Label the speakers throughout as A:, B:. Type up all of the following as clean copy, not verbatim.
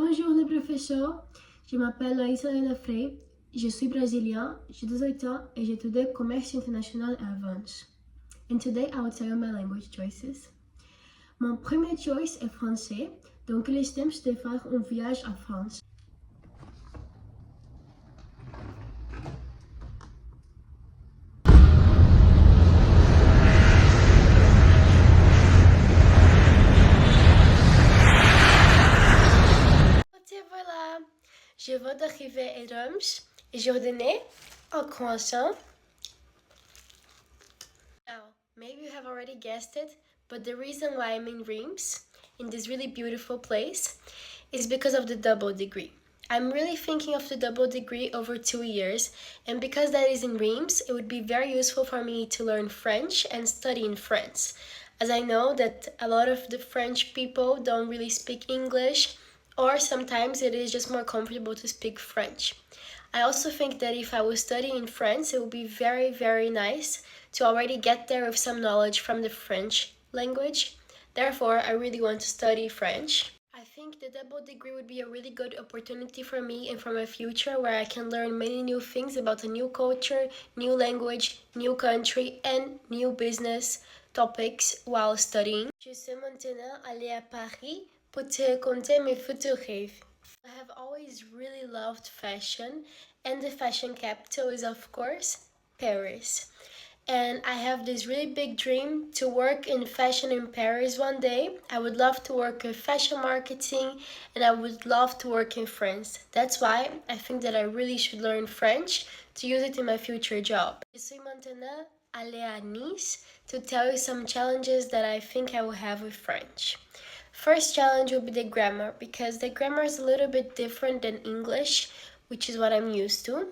A: Bonjour les professeurs, je m'appelle Laís Frey, je suis brésilien, j'ai 18 ans et j'étudie commerce international à Vence. And today I will tell you my language choices. Mon premier choice est français, donc il est temps de faire un voyage à France. Et voilà, je viens d'arriver à Reims et j'ai ordonné un croissant. Now, maybe you have already guessed it, but the reason why I'm in Reims, in this really beautiful place, is because of the double degree. I'm really thinking of the double degree over 2 years, and because that is in Reims, it would be very useful for me to learn French and study in France, as I know that a lot of the French people don't really speak English, or sometimes it is just more comfortable to speak French. I also think that if I was studying in France, it would be very, very nice to already get there with some knowledge from the French language. Therefore, I really want to study French. I think the double degree would be a really good opportunity for me and for my future, where I can learn many new things about a new culture, new language, new country, and new business topics while studying. Je suis maintenant allée à Paris pour te raconter mes futurs rêves. I have always really loved fashion, and the fashion capital is, of course, Paris. And I have this really big dream to work in fashion in Paris one day. I would love to work in fashion marketing, and I would love to work in France. That's why I think that I really should learn French to use it in my future job. Je suis maintenant allée à Nice to tell you some challenges that I think I will have with French. First challenge will be the grammar, because the grammar is a little bit different than English, which is what I'm used to.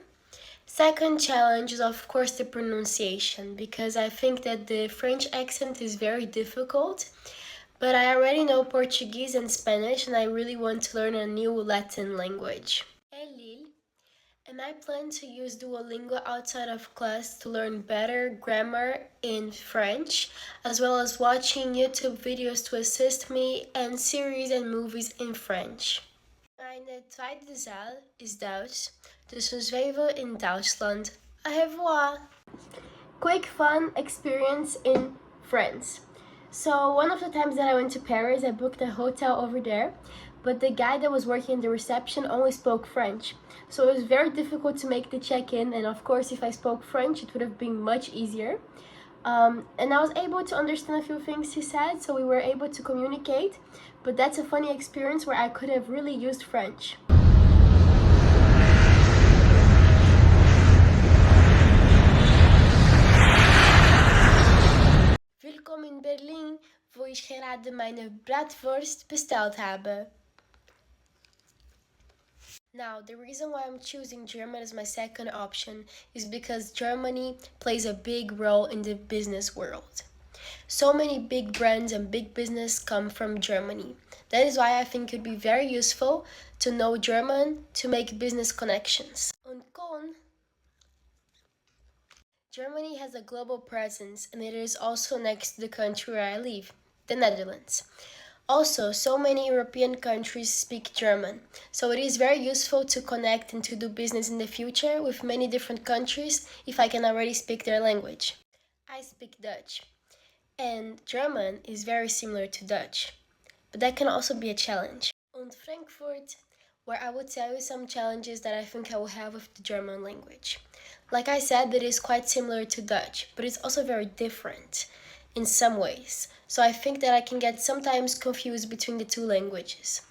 A: Second challenge is, of course, the pronunciation, because I think that the French accent is very difficult, but I already know Portuguese and Spanish, and I really want to learn a new Latin language. And I plan to use Duolingo outside of class to learn better grammar in French, as well as watching YouTube videos to assist me, and series and movies in French. Meine tweede zaal is Duits, dus we zweven in Duitsland. Au revoir! Quick fun experience in France. So one of the times that I went to Paris, I booked a hotel over there, but the guy that was working in the reception only spoke French. So it was very difficult to make the check-in, and of course if I spoke French it would have been much easier. And I was able to understand a few things he said, so we were able to communicate, but that's a funny experience where I could have really used French. Welkom in Berlin, wo ich gerade meine Bratwurst bestellt habe. Now, the reason why I'm choosing German as my second option is because Germany plays a big role in the business world. So many big brands and big business come from Germany. That is why I think it would be very useful to know German to make business connections. Und Germany has a global presence, and it is also next to the country where I live, the Netherlands. Also, so many European countries speak German, so it is very useful to connect and to do business in the future with many different countries if I can already speak their language. I speak Dutch, and German is very similar to Dutch, but that can also be a challenge. Und Frankfurt, where I will tell you some challenges that I think I will have with the German language. Like I said, it is quite similar to Dutch, but it's also very different in some ways. So I think that I can get sometimes confused between the two languages.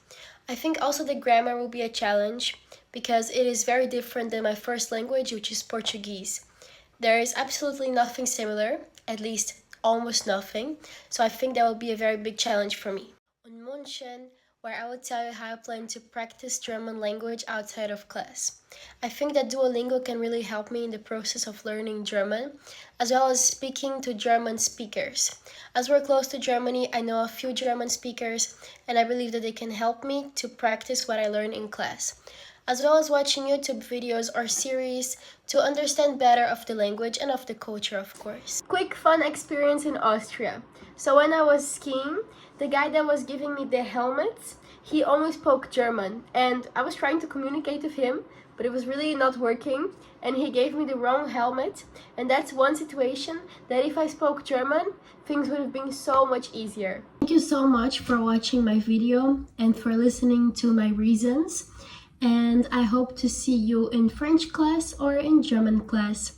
A: I think also the grammar will be a challenge, because it is very different than my first language, which is Portuguese. There is absolutely nothing similar, at least almost nothing, so I think that will be a very big challenge for me. On München, where I will tell you how I plan to practice German language outside of class. I think that Duolingo can really help me in the process of learning German, as well as speaking to German speakers. As we're close to Germany, I know a few German speakers, and I believe that they can help me to practice what I learn in class, as well as watching YouTube videos or series to understand better of the language and of the culture, of course. Quick fun experience in Austria. So when I was skiing, the guy that was giving me the helmets, he only spoke German, and I was trying to communicate with him, but it was really not working, and he gave me the wrong helmet. And that's one situation that if I spoke German, things would have been so much easier. Thank you so much for watching my video and for listening to my reasons, and I hope to see you in French class or in German class.